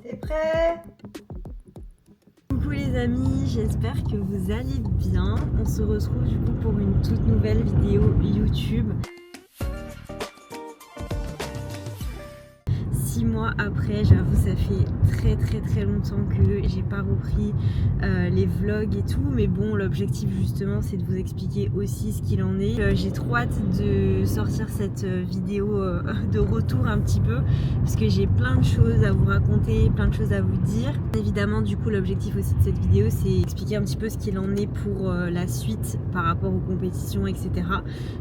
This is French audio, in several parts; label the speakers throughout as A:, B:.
A: T'es prêt? Coucou les amis, j'espère que vous allez bien. On se retrouve du coup pour une toute nouvelle vidéo YouTube. 6 mois après, j'avoue ça fait très longtemps que j'ai pas repris les vlogs et tout, mais bon, l'objectif justement c'est de vous expliquer aussi ce qu'il en est. J'ai trop hâte de sortir cette vidéo de retour un petit peu, parce que j'ai plein de choses à vous raconter, plein de choses à vous dire. Évidemment du coup l'objectif aussi de cette vidéo c'est expliquer un petit peu ce qu'il en est pour la suite par rapport aux compétitions, etc.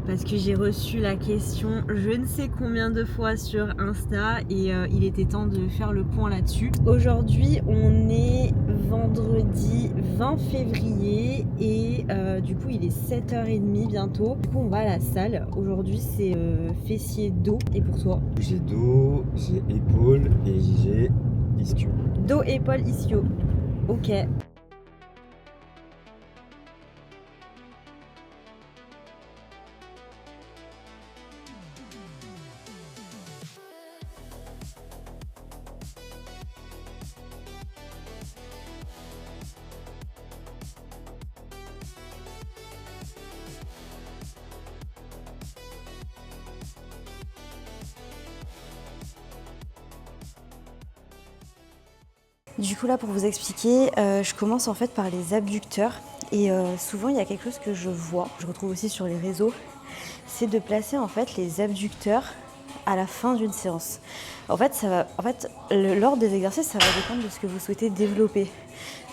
A: Parce que j'ai reçu la question je ne sais combien de fois sur Insta et il était temps de faire le point là-dessus. Aujourd'hui on est vendredi 20 février et du coup il est 7h30 bientôt. Du coup on va à la salle. Aujourd'hui c'est fessier dos. Et pour toi?
B: J'ai dos, j'ai épaule et j'ai ischio.
A: Dos, épaule, ischio. Ok. Du coup là pour vous expliquer, je commence en fait par les abducteurs et souvent il y a quelque chose que je vois, je retrouve aussi sur les réseaux, c'est de placer en fait les abducteurs à la fin d'une séance. En fait, l'ordre des exercices ça va dépendre de ce que vous souhaitez développer.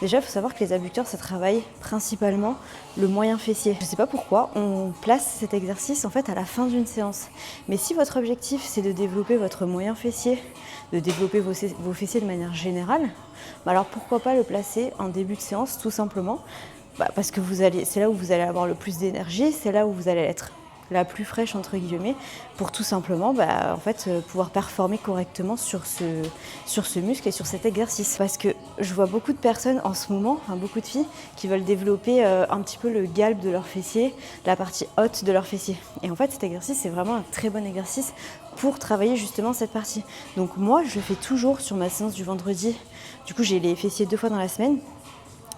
A: Déjà il faut savoir que les abducteurs ça travaille principalement le moyen fessier. Je ne sais pas pourquoi on place cet exercice en fait à la fin d'une séance. Mais si votre objectif c'est de développer votre moyen fessier, de développer vos fessiers de manière générale, alors pourquoi pas le placer en début de séance tout simplement, parce que c'est là où vous allez avoir le plus d'énergie, c'est là où vous allez être la plus fraîche entre guillemets, pour tout simplement pouvoir performer correctement sur ce muscle et sur cet exercice. Parce que je vois beaucoup de personnes en ce moment, beaucoup de filles qui veulent développer un petit peu le galbe de leur fessier, la partie haute de leur fessier. Et en fait cet exercice c'est vraiment un très bon exercice pour travailler justement cette partie. Donc moi je fais toujours sur ma séance du vendredi, du coup j'ai les fessiers 2 fois dans la semaine.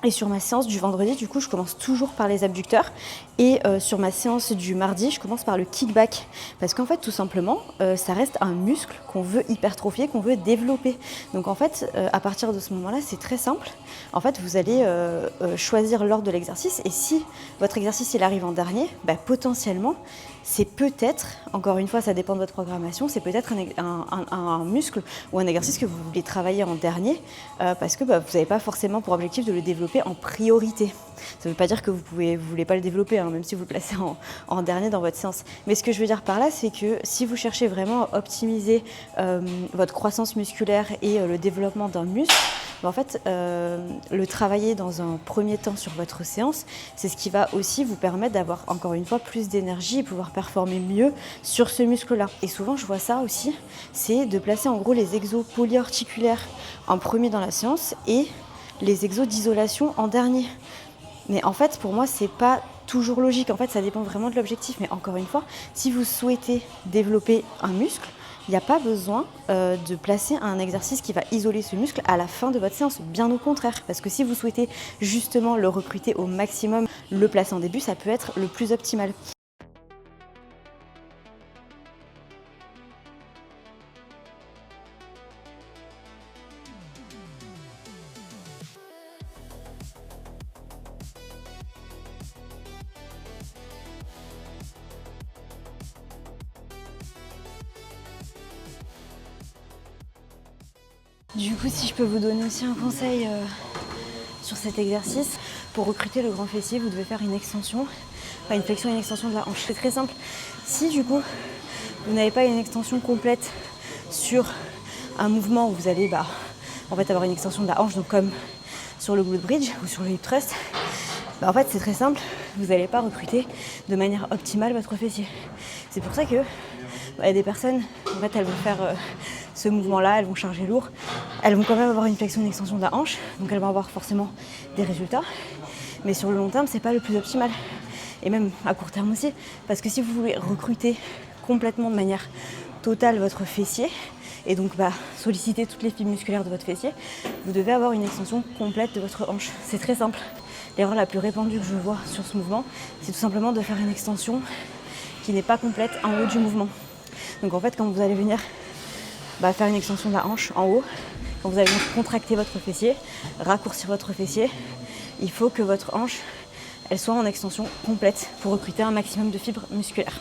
A: Et sur ma séance du vendredi, du coup, je commence toujours par les abducteurs. Et sur ma séance du mardi, je commence par le kickback. Parce qu'en fait, tout simplement, ça reste un muscle qu'on veut hypertrophier, qu'on veut développer. Donc en fait, à partir de ce moment-là, c'est très simple. En fait, vous allez choisir l'ordre de l'exercice. Et si votre exercice, il arrive en dernier, potentiellement, c'est peut-être, encore une fois, ça dépend de votre programmation, c'est peut-être un muscle ou un exercice que vous voulez travailler en dernier parce que vous n'avez pas forcément pour objectif de le développer en priorité. Ça ne veut pas dire que vous voulez pas le développer, même si vous le placez en dernier dans votre séance. Mais ce que je veux dire par là, c'est que si vous cherchez vraiment à optimiser votre croissance musculaire et le développement d'un muscle, en fait, le travailler dans un premier temps sur votre séance, c'est ce qui va aussi vous permettre d'avoir encore une fois plus d'énergie et pouvoir performer mieux sur ce muscle-là. Et souvent, je vois ça aussi, c'est de placer en gros les exos polyarticulaires en premier dans la séance et les exos d'isolation en dernier. Mais en fait, pour moi, c'est pas toujours logique. En fait, ça dépend vraiment de l'objectif. Mais encore une fois, si vous souhaitez développer un muscle, il n'y a pas besoin de placer un exercice qui va isoler ce muscle à la fin de votre séance, bien au contraire. Parce que si vous souhaitez justement le recruter au maximum, le placer en début, ça peut être le plus optimal. Du coup, si je peux vous donner aussi un conseil sur cet exercice, pour recruter le grand fessier, vous devez faire une extension, une flexion et une extension de la hanche. C'est très simple. Si du coup, vous n'avez pas une extension complète sur un mouvement où vous allez avoir une extension de la hanche, donc comme sur le glute bridge ou sur le hip thrust, en fait c'est très simple, vous n'allez pas recruter de manière optimale votre fessier. C'est pour ça que y a des personnes, en fait, elles vont faire ce mouvement-là, elles vont charger lourd, elles vont quand même avoir une flexion et une extension de la hanche, donc elles vont avoir forcément des résultats. Mais sur le long terme, c'est pas le plus optimal. Et même à court terme aussi, parce que si vous voulez recruter complètement de manière totale votre fessier, et donc solliciter toutes les fibres musculaires de votre fessier, vous devez avoir une extension complète de votre hanche. C'est très simple. L'erreur la plus répandue que je vois sur ce mouvement, c'est tout simplement de faire une extension qui n'est pas complète en haut du mouvement. Donc en fait, quand vous allez venir faire une extension de la hanche en haut, quand vous allez contracter votre fessier, raccourcir votre fessier, il faut que votre hanche elle soit en extension complète pour recruter un maximum de fibres musculaires.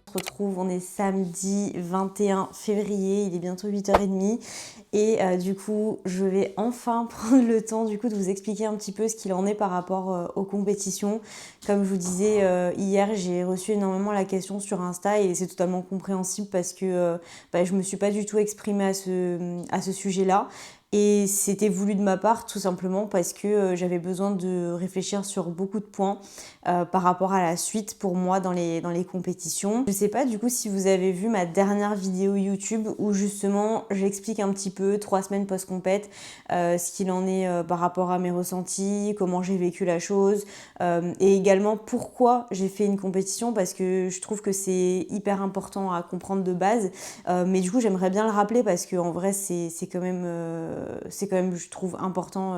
A: On se retrouve, on est samedi 21 février, il est bientôt 8h30 et du coup je vais enfin prendre le temps de vous expliquer un petit peu ce qu'il en est par rapport aux compétitions. Comme je vous disais hier, j'ai reçu énormément la question sur Insta et c'est totalement compréhensible parce que je me suis pas du tout exprimée à ce sujet-là. Et c'était voulu de ma part tout simplement parce que j'avais besoin de réfléchir sur beaucoup de points par rapport à la suite pour moi dans les compétitions. Je sais pas du coup si vous avez vu ma dernière vidéo YouTube où justement j'explique un petit peu 3 semaines post-compète ce qu'il en est par rapport à mes ressentis, comment j'ai vécu la chose et également pourquoi j'ai fait une compétition parce que je trouve que c'est hyper important à comprendre de base mais du coup j'aimerais bien le rappeler parce que en vrai c'est quand même je trouve important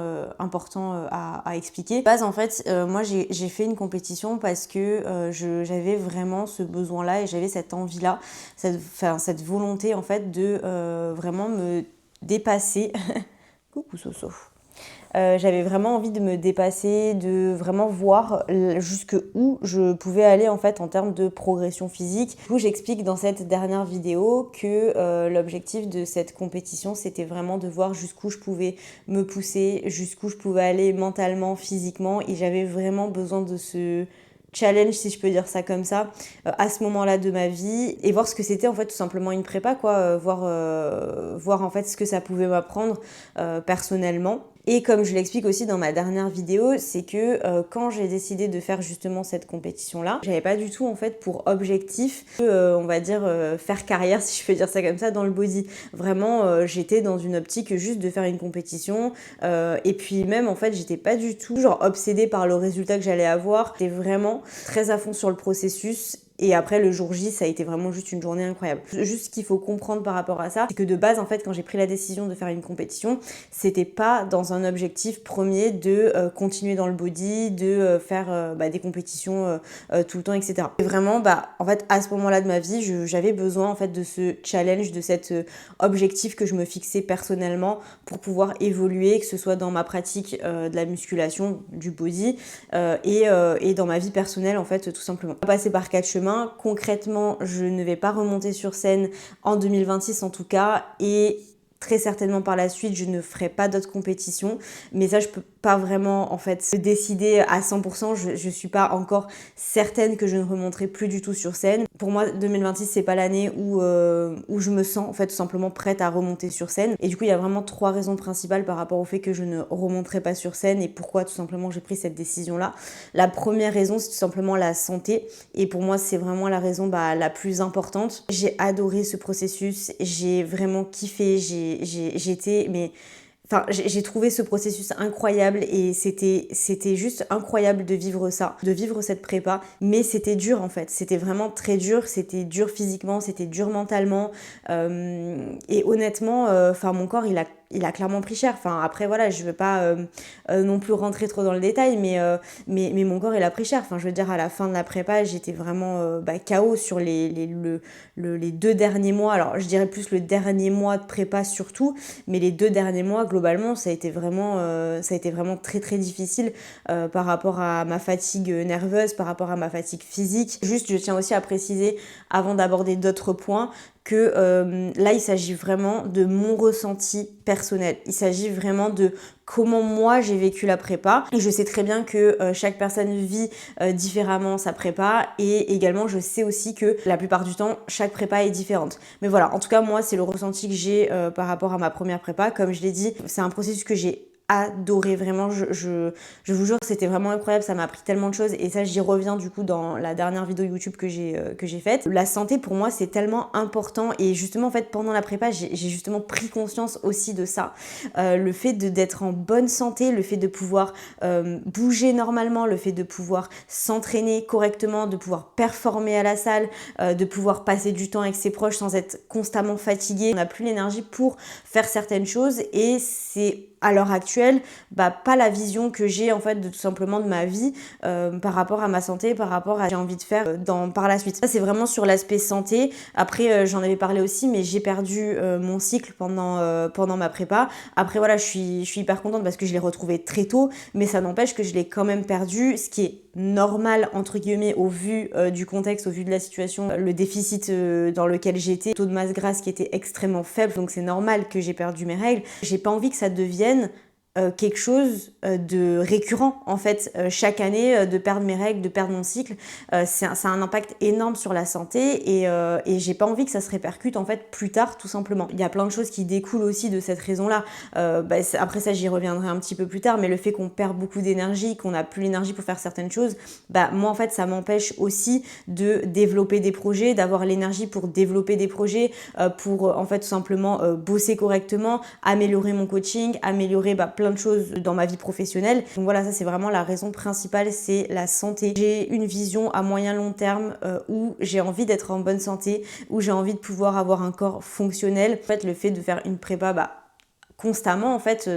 A: à expliquer. De base en fait moi j'ai fait une compétition parce que j'avais vraiment ce besoin-là et j'avais cette envie-là, cette volonté en fait de vraiment me dépasser. Coucou Soso. J'avais vraiment envie de me dépasser, de vraiment voir jusqu'où je pouvais aller en fait en termes de progression physique. Du coup, j'explique dans cette dernière vidéo que l'objectif de cette compétition, c'était vraiment de voir jusqu'où je pouvais me pousser, jusqu'où je pouvais aller mentalement, physiquement, et j'avais vraiment besoin de ce challenge, si je peux dire ça comme ça, à ce moment-là de ma vie et voir ce que c'était en fait tout simplement une prépa quoi, voir en fait ce que ça pouvait m'apprendre personnellement. Et comme je l'explique aussi dans ma dernière vidéo, c'est que quand j'ai décidé de faire justement cette compétition-là, j'avais pas du tout en fait pour objectif on va dire faire carrière, si je peux dire ça comme ça, dans le body. Vraiment, j'étais dans une optique juste de faire une compétition et puis même en fait, j'étais pas du tout genre obsédée par le résultat que j'allais avoir. J'étais vraiment très à fond sur le processus. Et après, le jour J, ça a été vraiment juste une journée incroyable. Juste ce qu'il faut comprendre par rapport à ça, c'est que de base, en fait, quand j'ai pris la décision de faire une compétition, c'était pas dans un objectif premier de continuer dans le body, de faire des compétitions tout le temps, etc. Et vraiment, en fait, à ce moment-là de ma vie, j'avais besoin, en fait, de ce challenge, de cet objectif que je me fixais personnellement pour pouvoir évoluer, que ce soit dans ma pratique de la musculation, du body, et dans ma vie personnelle, en fait, tout simplement. On va passer par 4 chemins. Concrètement, je ne vais pas remonter sur scène en 2026 en tout cas et très certainement par la suite, je ne ferai pas d'autres compétitions, mais ça je peux pas vraiment en fait décider à 100%, je suis pas encore certaine que je ne remonterai plus du tout sur scène. Pour moi 2026 c'est pas l'année où je me sens en fait tout simplement prête à remonter sur scène et du coup il y a vraiment 3 raisons principales par rapport au fait que je ne remonterai pas sur scène et pourquoi tout simplement j'ai pris cette décision là. La première raison c'est tout simplement la santé et pour moi c'est vraiment la raison la plus importante. J'ai adoré ce processus, j'ai vraiment kiffé, j'ai trouvé ce processus incroyable et c'était juste incroyable de vivre ça, de vivre cette prépa, mais c'était dur en fait, c'était vraiment très dur, c'était dur physiquement, c'était dur mentalement et honnêtement, mon corps il a il a clairement pris cher. Enfin, après, voilà, je veux pas non plus rentrer trop dans le détail, mais mon corps, il a pris cher. Enfin, je veux dire, à la fin de la prépa, j'étais vraiment KO sur les 2 derniers mois. Alors, je dirais plus le dernier mois de prépa surtout, mais les 2 derniers mois, globalement, ça a été vraiment très, très difficile par rapport à ma fatigue nerveuse, par rapport à ma fatigue physique. Juste, je tiens aussi à préciser, avant d'aborder d'autres points, que là, il s'agit vraiment de mon ressenti personnel. Il s'agit vraiment de comment moi j'ai vécu la prépa. Et je sais très bien que chaque personne vit différemment sa prépa. Et également, je sais aussi que la plupart du temps, chaque prépa est différente. Mais voilà, en tout cas, moi, c'est le ressenti que j'ai par rapport à ma première prépa. Comme je l'ai dit, c'est un processus que j'ai adoré, vraiment, je vous jure, c'était vraiment incroyable, ça m'a appris tellement de choses et ça j'y reviens du coup dans la dernière vidéo YouTube que j'ai faite. La santé pour moi c'est tellement important et justement en fait pendant la prépa j'ai justement pris conscience aussi de ça, le fait d'être en bonne santé, le fait de pouvoir bouger normalement, le fait de pouvoir s'entraîner correctement, de pouvoir performer à la salle, de pouvoir passer du temps avec ses proches sans être constamment fatigué. On n'a plus l'énergie pour faire certaines choses et c'est à l'heure actuelle, pas la vision que j'ai en fait de tout simplement de ma vie par rapport à ma santé, par rapport à ce que j'ai envie de faire par la suite. Ça c'est vraiment sur l'aspect santé. Après j'en avais parlé aussi, mais j'ai perdu mon cycle pendant ma prépa. Après voilà, je suis hyper contente parce que je l'ai retrouvé très tôt, mais ça n'empêche que je l'ai quand même perdu, ce qui est normal entre guillemets au vu du contexte, au vu de la situation, le déficit dans lequel j'étais, taux de masse grasse qui était extrêmement faible, donc c'est normal que j'ai perdu mes règles. J'ai pas envie que ça devienne quelque chose de récurrent en fait chaque année de perdre mes règles, de perdre mon cycle, ça a un impact énorme sur la santé et j'ai pas envie que ça se répercute en fait plus tard tout simplement. Il y a plein de choses qui découlent aussi de cette raison là, après ça j'y reviendrai un petit peu plus tard, mais le fait qu'on perd beaucoup d'énergie, qu'on n'a plus l'énergie pour faire certaines choses, moi en fait ça m'empêche aussi de développer des projets, d'avoir l'énergie pour développer des projets, pour en fait tout simplement bosser correctement, améliorer mon coaching, améliorer plein de choses dans ma vie professionnelle. Donc voilà, ça c'est vraiment la raison principale, c'est la santé. J'ai une vision à moyen long terme où j'ai envie d'être en bonne santé, où j'ai envie de pouvoir avoir un corps fonctionnel. En fait, le fait de faire une prépa constamment en fait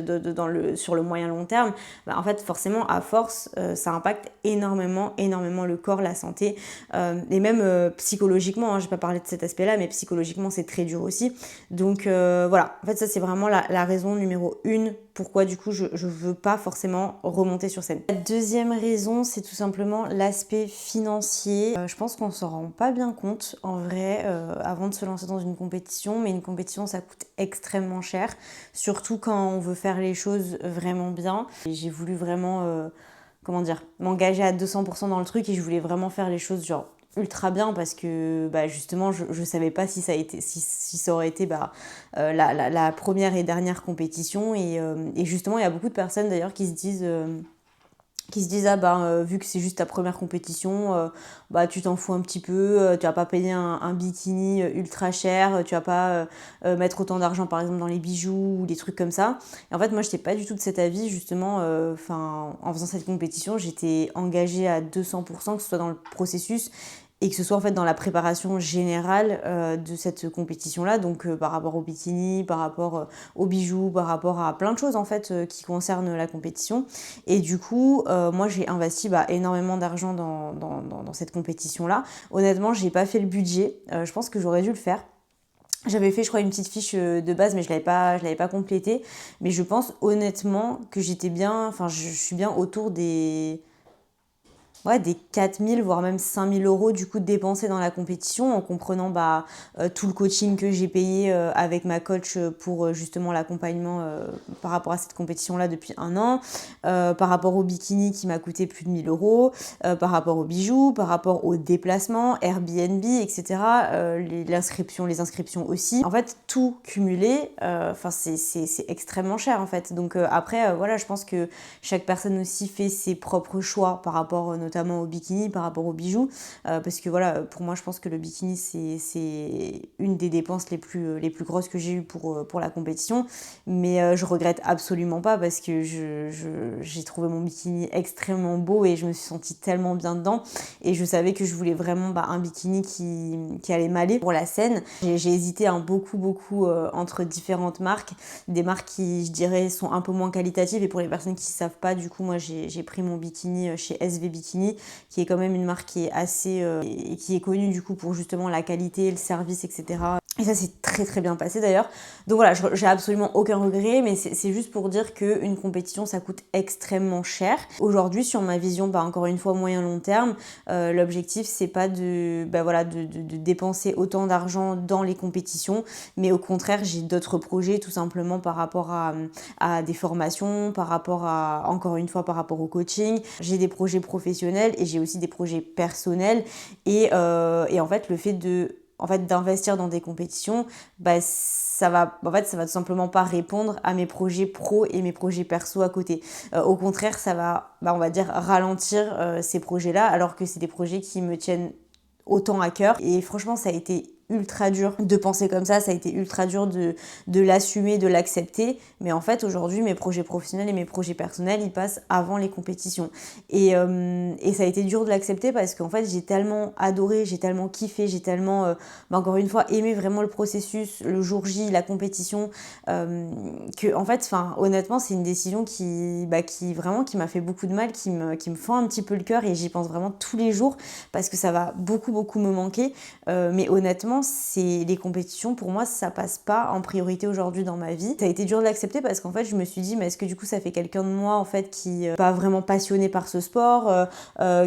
A: sur le moyen long terme, en fait forcément à force ça impacte énormément le corps, la santé et même psychologiquement, je vais pas parler de cet aspect là, mais psychologiquement c'est très dur aussi. Donc voilà, en fait ça c'est vraiment la raison numéro 1 pourquoi du coup je veux pas forcément remonter sur scène. La deuxième raison c'est tout simplement l'aspect financier. Je pense qu'on s'en rend pas bien compte en vrai avant de se lancer dans une compétition, mais une compétition ça coûte extrêmement cher, surtout quand on veut faire les choses vraiment bien. Et j'ai voulu vraiment m'engager à 200% dans le truc et je voulais vraiment faire les choses genre ultra bien parce que justement je savais pas si ça aurait été la première et dernière compétition et justement il y a beaucoup de personnes d'ailleurs qui se disent vu que c'est juste ta première compétition, tu t'en fous un petit peu, tu vas pas payer un bikini ultra cher, tu vas pas mettre autant d'argent par exemple dans les bijoux ou des trucs comme ça. Et en fait moi j'étais pas du tout de cet avis justement, en faisant cette compétition j'étais engagée à 200% que ce soit dans le processus et que ce soit en fait dans la préparation générale de cette compétition-là, donc par rapport au bikini, par rapport aux bijoux, par rapport à plein de choses en fait qui concernent la compétition. Et du coup, moi j'ai investi énormément d'argent dans cette compétition-là. Honnêtement, j'ai pas fait le budget, je pense que j'aurais dû le faire. J'avais fait, je crois, une petite fiche de base, mais je l'avais pas complétée. Mais je pense honnêtement que je suis bien autour des 4000 voire même 5000 euros du coup dépensés dans la compétition en comprenant tout le coaching que j'ai payé avec ma coach pour justement l'accompagnement par rapport à cette compétition là depuis 1 an, par rapport au bikini qui m'a coûté plus de 1000 euros, par rapport aux bijoux, par rapport aux déplacements, Airbnb, etc. Les inscriptions aussi. En fait tout cumulé, c'est extrêmement cher en fait. Donc après voilà, je pense que chaque personne aussi fait ses propres choix par rapport notamment notamment au bikini, par rapport aux bijoux, parce que voilà, pour moi je pense que le bikini c'est une des dépenses les plus grosses que j'ai eues pour la compétition, mais je regrette absolument pas parce que j'ai trouvé mon bikini extrêmement beau et je me suis sentie tellement bien dedans, et je savais que je voulais vraiment un bikini qui allait m'aller pour la scène. J'ai hésité beaucoup entre différentes marques, des marques qui, je dirais, sont un peu moins qualitatives, et pour les personnes qui ne savent pas, du coup moi j'ai pris mon bikini chez SV Bikini, qui est quand même une marque qui est assez et qui est connue du coup pour justement la qualité, le service, etc. Et ça s'est très bien passé d'ailleurs. Donc voilà, j'ai absolument aucun regret, mais c'est juste pour dire qu'une compétition ça coûte extrêmement cher. Aujourd'hui, sur ma vision, encore une fois moyen long terme, l'objectif c'est pas de dépenser autant d'argent dans les compétitions, mais au contraire j'ai d'autres projets, tout simplement par rapport à des formations, par rapport au coaching. J'ai des projets professionnels et j'ai aussi des projets personnels, et en fait le fait d'investir dans des compétitions, ça va tout simplement pas répondre à mes projets pro et mes projets perso à côté. Au contraire, ça va, on va dire, ralentir ces projets-là, alors que c'est des projets qui me tiennent autant à cœur. Et franchement, ça a été ultra dur de penser comme ça a été ultra dur de l'assumer, de l'accepter, mais en fait aujourd'hui mes projets professionnels et mes projets personnels ils passent avant les compétitions, et ça a été dur de l'accepter parce qu'en fait j'ai tellement adoré, j'ai tellement kiffé, j'ai tellement encore une fois aimé vraiment le processus, le jour J, la compétition, que en fait honnêtement c'est une décision qui m'a fait beaucoup de mal, qui me fend un petit peu le cœur, et j'y pense vraiment tous les jours parce que ça va beaucoup me manquer, mais honnêtement les compétitions pour moi ça passe pas en priorité aujourd'hui dans ma vie. Ça a été dur de l'accepter parce qu'en fait je me suis dit mais est-ce que du coup ça fait quelqu'un de moi en fait qui pas vraiment passionné par ce sport,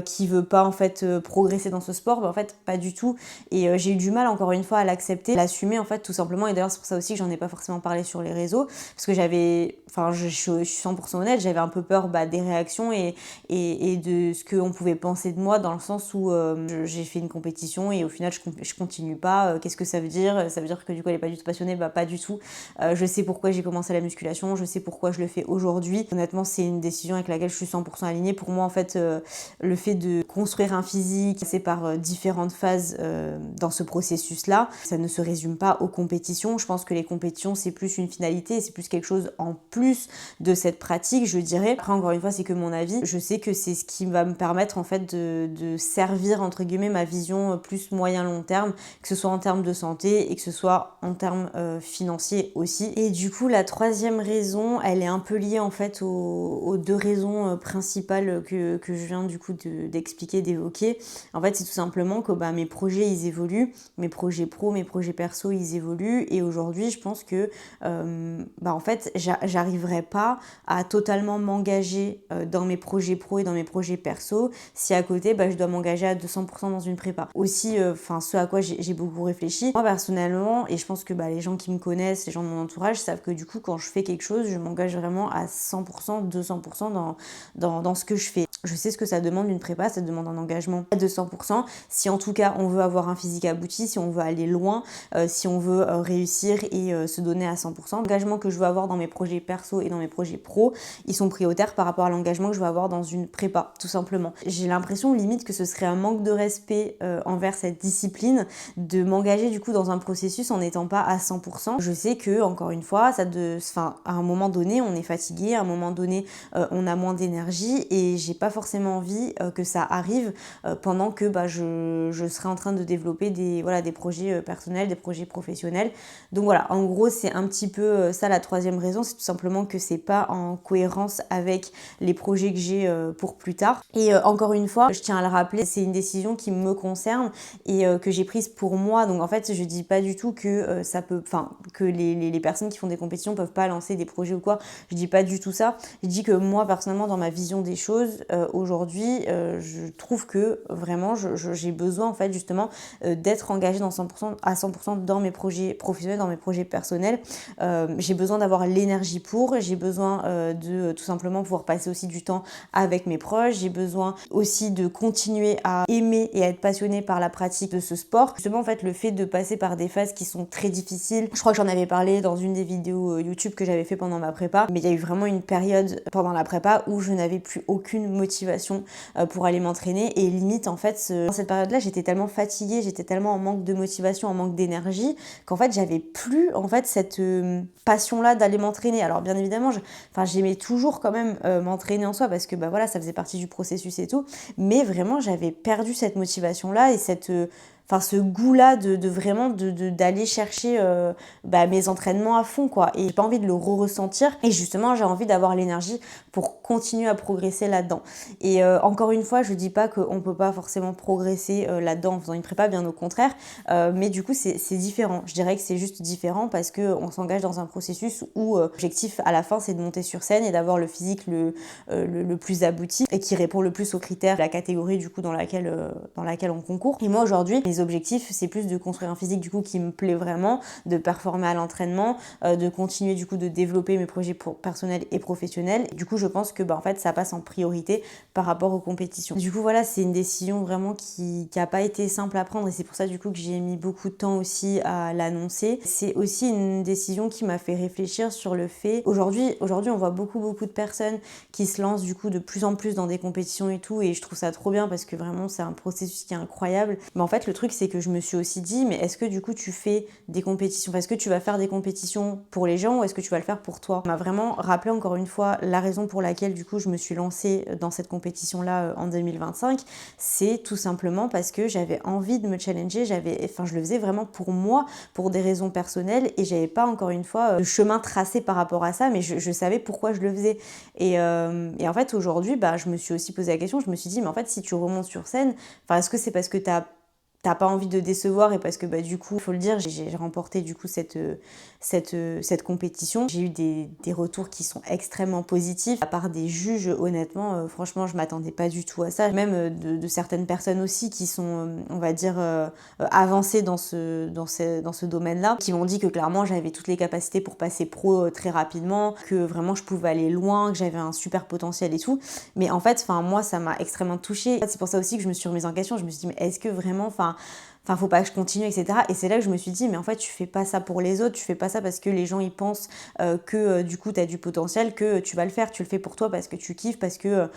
A: qui veut pas en fait progresser dans ce sport? En fait pas du tout, et j'ai eu du mal encore une fois à l'accepter, l'assumer en fait tout simplement, et d'ailleurs c'est pour ça aussi que j'en ai pas forcément parlé sur les réseaux, parce que je suis 100% honnête, j'avais un peu peur des réactions et de ce qu'on pouvait penser de moi, dans le sens où j'ai fait une compétition et au final je continue pas. Qu'est-ce que ça veut dire? Ça veut dire que du coup elle est pas du tout passionnée? Pas du tout. Je sais pourquoi j'ai commencé la musculation, je sais pourquoi je le fais aujourd'hui. Honnêtement c'est une décision avec laquelle je suis 100% alignée. Pour moi en fait le fait de construire un physique, c'est par différentes phases dans ce processus là, ça ne se résume pas aux compétitions. Je pense que les compétitions c'est plus une finalité, c'est plus quelque chose en plus de cette pratique, je dirais. Après encore une fois c'est que mon avis, je sais que c'est ce qui va me permettre en fait de servir entre guillemets ma vision plus moyen long terme, que ce soit en termes de santé et que ce soit en termes financiers aussi. Et du coup la troisième raison, elle est un peu liée en fait aux deux raisons principales que je viens du coup d'expliquer, d'évoquer. En fait c'est tout simplement que mes projets ils évoluent, mes projets pro, mes projets perso ils évoluent, et aujourd'hui je pense que en fait j'arriverai pas à totalement m'engager dans mes projets pro et dans mes projets perso si à côté je dois m'engager à 200% dans une prépa. Aussi ce à quoi j'ai beaucoup réfléchi, moi personnellement, et je pense que les gens qui me connaissent, les gens de mon entourage savent que du coup quand je fais quelque chose je m'engage vraiment à 100%, 200% dans ce que je fais. Je sais ce que ça demande une prépa, ça demande un engagement à 200%. Si en tout cas on veut avoir un physique abouti, si on veut aller loin, si on veut réussir et se donner à 100%, l'engagement que je veux avoir dans mes projets perso et dans mes projets pro, ils sont prioritaires par rapport à l'engagement que je veux avoir dans une prépa, tout simplement. J'ai l'impression limite que ce serait un manque de respect envers cette discipline de m'engager du coup dans un processus en n'étant pas à 100%. Je sais que encore une fois, à un moment donné on est fatigué, à un moment donné on a moins d'énergie, et j'ai pas forcément envie que ça arrive pendant que je serai en train de développer des projets personnels, des projets professionnels. Donc voilà, en gros c'est un petit peu ça la troisième raison, c'est tout simplement que c'est pas en cohérence avec les projets que j'ai pour plus tard. Et encore une fois, je tiens à le rappeler, c'est une décision qui me concerne et que j'ai prise pour moi. Donc en fait je dis pas du tout que que les personnes qui font des compétitions peuvent pas lancer des projets ou quoi, je dis pas du tout ça. Je dis que moi personnellement dans ma vision des choses, aujourd'hui je trouve que vraiment j'ai besoin en fait justement d'être engagée à 100% dans mes projets professionnels, dans mes projets personnels. J'ai besoin d'avoir l'énergie j'ai besoin de tout simplement pouvoir passer aussi du temps avec mes proches, j'ai besoin aussi de continuer à aimer et à être passionnée par la pratique de ce sport. Justement en fait le fait de passer par des phases qui sont très difficiles, je crois que j'en avais parlé dans une des vidéos YouTube que j'avais fait pendant ma prépa, mais il y a eu vraiment une période pendant la prépa où je n'avais plus aucune motivation motivation pour aller m'entraîner. Et limite, en fait, dans cette période-là, j'étais tellement fatiguée, j'étais tellement en manque de motivation, en manque d'énergie, qu'en fait, j'avais plus en fait cette passion-là d'aller m'entraîner. Alors bien évidemment, j'aimais toujours quand même m'entraîner en soi parce que bah voilà, ça faisait partie du processus et tout. Mais vraiment, j'avais perdu cette motivation-là et ce goût-là de vraiment d'aller chercher mes entraînements à fond, quoi. Et j'ai pas envie de le ressentir. Et justement, j'ai envie d'avoir l'énergie pour continuer à progresser là-dedans. Et encore une fois, je dis pas qu'on peut pas forcément progresser là-dedans en faisant une prépa, bien au contraire. Mais du coup, c'est différent. Je dirais que c'est juste différent parce qu'on s'engage dans un processus où l'objectif à la fin, c'est de monter sur scène et d'avoir le physique le plus abouti et qui répond le plus aux critères de la catégorie du coup dans laquelle on concourt. Et moi aujourd'hui, mes objectifs, c'est plus de construire un physique du coup qui me plaît vraiment, de performer à l'entraînement, de continuer du coup de développer mes projets personnels et professionnels. Du coup, je pense que en fait, ça passe en priorité par rapport aux compétitions. Du coup, voilà, c'est une décision vraiment qui a pas été simple à prendre et c'est pour ça du coup que j'ai mis beaucoup de temps aussi à l'annoncer. C'est aussi une décision qui m'a fait réfléchir sur le fait. Aujourd'hui, on voit beaucoup de personnes qui se lancent du coup de plus en plus dans des compétitions et tout, et je trouve ça trop bien parce que vraiment c'est un processus qui est incroyable. Mais en fait, le truc c'est que je me suis aussi dit, mais est-ce que du coup tu fais des compétitions, est-ce que tu vas faire des compétitions pour les gens ou est-ce que tu vas le faire pour toi? Ça m'a vraiment rappelé encore une fois la raison pour laquelle du coup je me suis lancée dans cette compétition là en 2025, c'est tout simplement parce que j'avais envie de me challenger, je le faisais vraiment pour moi, pour des raisons personnelles, et j'avais pas encore une fois de chemin tracé par rapport à ça, mais je savais pourquoi je le faisais. Et en fait aujourd'hui, je me suis aussi posé la question, je me suis dit, mais en fait si tu remontes sur scène, est-ce que c'est parce que t'as pas envie de décevoir et parce que du coup, faut le dire, j'ai remporté du coup cette compétition. J'ai eu des retours qui sont extrêmement positifs. À part des juges, honnêtement, franchement, je m'attendais pas du tout à ça. Même de certaines personnes aussi qui sont, on va dire, avancées dans ce domaine-là, qui m'ont dit que clairement, j'avais toutes les capacités pour passer pro très rapidement, que vraiment je pouvais aller loin, que j'avais un super potentiel et tout. Mais en fait, moi, ça m'a extrêmement touchée. C'est pour ça aussi que je me suis remise en question. Je me suis dit, mais est-ce que vraiment, faut pas que je continue, etc. Et c'est là que je me suis dit, mais en fait, tu fais pas ça pour les autres, tu fais pas ça parce que les gens ils pensent que du coup t'as du potentiel, que tu vas le faire, tu le fais pour toi parce que tu kiffes, parce que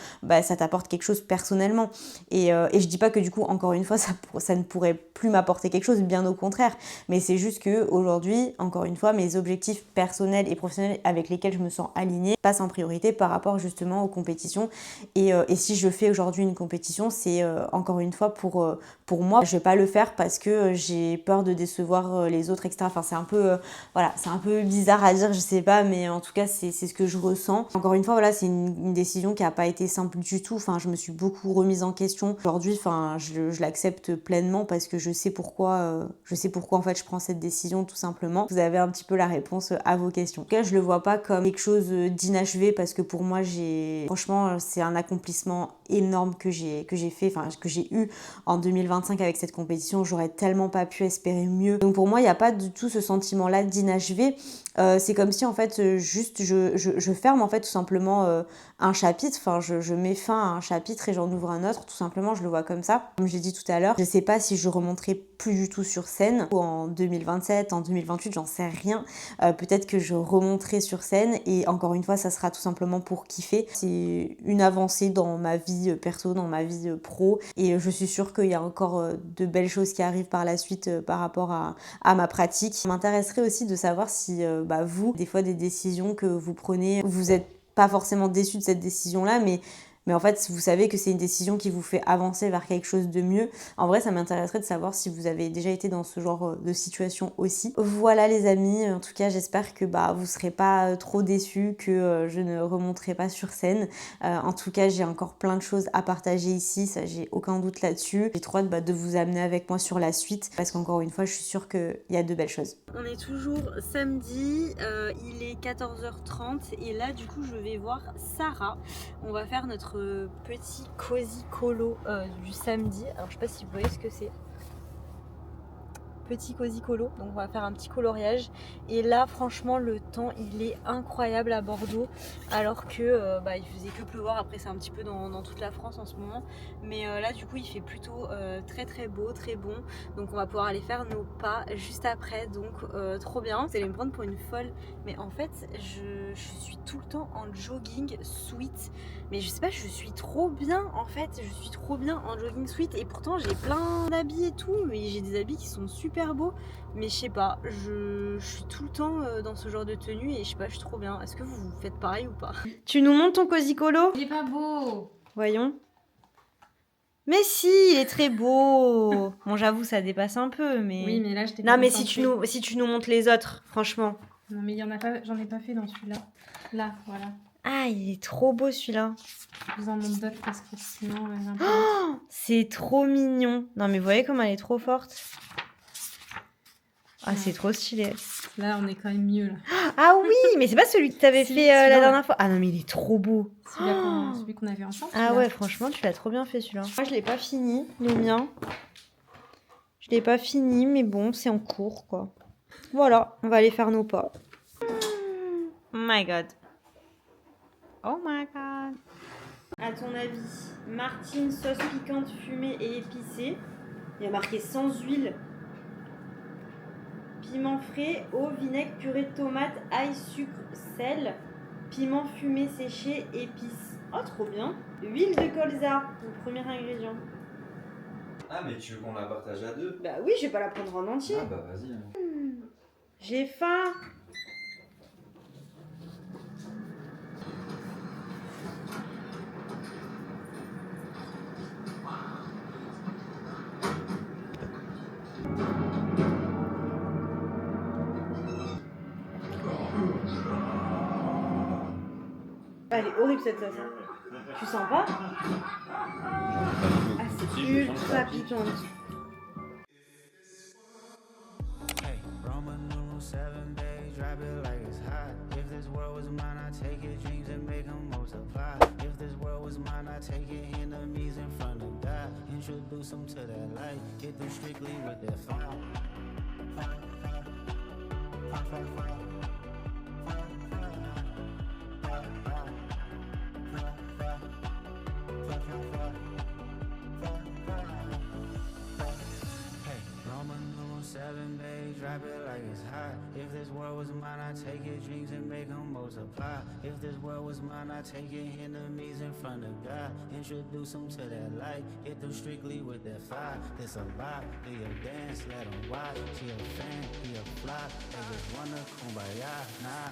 A: ça t'apporte quelque chose personnellement. Et je dis pas que du coup, encore une fois, ça ne pourrait plus m'apporter quelque chose, bien au contraire. Mais c'est juste que aujourd'hui, encore une fois, mes objectifs personnels et professionnels avec lesquels je me sens alignée passent en priorité par rapport justement aux compétitions. Et si je fais aujourd'hui une compétition, c'est encore une fois pour moi. Je vais pas le faire parce que j'ai peur de décevoir les autres, etc. C'est un peu c'est un peu bizarre à dire, je sais pas, mais en tout cas c'est ce que je ressens. Encore une fois, c'est une décision qui a pas été simple du tout. Je me suis beaucoup remise en question. Aujourd'hui, je l'accepte pleinement parce que je sais pourquoi en fait je prends cette décision, tout simplement. Vous avez un petit peu la réponse à vos questions. En tout cas, je le vois pas comme quelque chose d'inachevé parce que pour moi, franchement, c'est un accomplissement énorme que j'ai fait, que j'ai eu en 2025 avec cette compétition. J'aurais tellement pas pu espérer mieux. Donc pour moi, il n'y a pas du tout ce sentiment-là d'inachevé. C'est comme si en fait juste je ferme en fait tout simplement un chapitre, je mets fin à un chapitre et j'en ouvre un autre, tout simplement, je le vois comme ça. Comme j'ai dit tout à l'heure, je sais pas si je remonterai plus du tout sur scène ou en 2027, en 2028, j'en sais rien. Peut-être que je remonterai sur scène et encore une fois, ça sera tout simplement pour kiffer. C'est une avancée dans ma vie perso, dans ma vie pro, et je suis sûre qu'il y a encore de belles choses qui arrivent par la suite par rapport à ma pratique. Ça m'intéresserait aussi de savoir si vous, des fois des décisions que vous prenez, vous êtes pas forcément déçu de cette décision-là, mais en fait, vous savez que c'est une décision qui vous fait avancer vers quelque chose de mieux. En vrai, ça m'intéresserait de savoir si vous avez déjà été dans ce genre de situation aussi. Voilà les amis, en tout cas, j'espère que vous serez pas trop déçus, que je ne remonterai pas sur scène. En tout cas, j'ai encore plein de choses à partager ici, ça j'ai aucun doute là-dessus. J'ai trop hâte de vous amener avec moi sur la suite, parce qu'encore une fois, je suis sûre qu'il y a de belles choses. On est toujours samedi, il est 14h30 et là du coup je vais voir Sarah. On va faire notre petit cosy colo du samedi. Alors je sais pas si vous voyez ce que c'est. petit cosy colo, donc on va faire un petit coloriage. Et là franchement le temps il est incroyable à Bordeaux, alors que il faisait que pleuvoir. Après c'est un petit peu dans toute la France en ce moment, mais là du coup il fait plutôt très très beau, très bon. Donc on va pouvoir aller faire nos pas juste après, donc trop bien. Vous allez me prendre pour une folle, mais en fait je suis tout le temps en jogging sweat, mais je sais pas, je suis trop bien en fait, je suis trop bien en jogging sweat, et pourtant j'ai plein d'habits et tout, mais j'ai des habits qui sont super beaux, mais je sais pas, je suis tout le temps dans ce genre de tenue et je sais pas, je suis trop bien. Est-ce que vous faites pareil ou pas? Tu nous montres ton cosy colo?
C: Il est pas beau.
A: Voyons. Mais si, il est très beau. Bon, j'avoue, ça dépasse un peu, mais...
C: Oui, mais là, je t'ai
A: Non,
C: pas
A: mais
C: concentrée.
A: si tu nous montres les autres, franchement.
C: Non, mais il y en a pas, j'en ai pas fait dans celui-là. Là, voilà.
A: Ah, il est trop beau celui-là.
C: Je vous en montre d'autres parce que sinon, j'ai un peu...
A: Oh, c'est trop mignon. Non, mais vous voyez comme elle est trop forte. Ah, c'est trop stylé.
C: Là, on est quand même mieux, là.
A: Ah oui, mais c'est pas celui que t'avais
C: Si,
A: fait la
C: celui-là.
A: dernière fois. Ah non, mais il est trop beau.
C: Celui qu'on avait ensemble.
A: Ah
C: celui-là.
A: ouais, franchement, tu l'as trop bien fait celui-là. Moi, je l'ai pas fini, le mien. Je l'ai pas fini, mais bon, c'est en cours, quoi. Voilà, on va aller faire nos pas. Oh my god. Oh my god. À ton avis, Martine, sauce piquante, fumée et épicée. Il y a marqué sans huile. Piment frais, eau, vinaigre, purée de tomates, ail, sucre, sel. Piment fumé séché, épices. Oh, trop bien. Huile de colza, le premier ingrédient.
B: Ah, mais tu veux qu'on la partage à deux?
A: Bah oui, je vais pas la prendre en entier.
B: Ah, bah vas-y.
A: J'ai faim. Elle est horrible cette sauce. Tu sens pas? Ah, c'est ultra piquante.
D: Hey, Roman numeral 7 days, drop it like it's hot. If this world was mine, I take your dreams and make them multiply. If this world was mine, I take your enemies in front of God. Introduce them to that light, hit them strictly with that fire. Hey, Roman numeral 7 days, drop it like it's hot. If this world was mine, I take your dreams and make them multiply. If this world was mine, I take your enemies in front of God. Introduce them to that light, hit them strictly with that fire. This a vibe, do your dance, let them watch. She a fan, he a flop. They just wanna kumbaya, nah.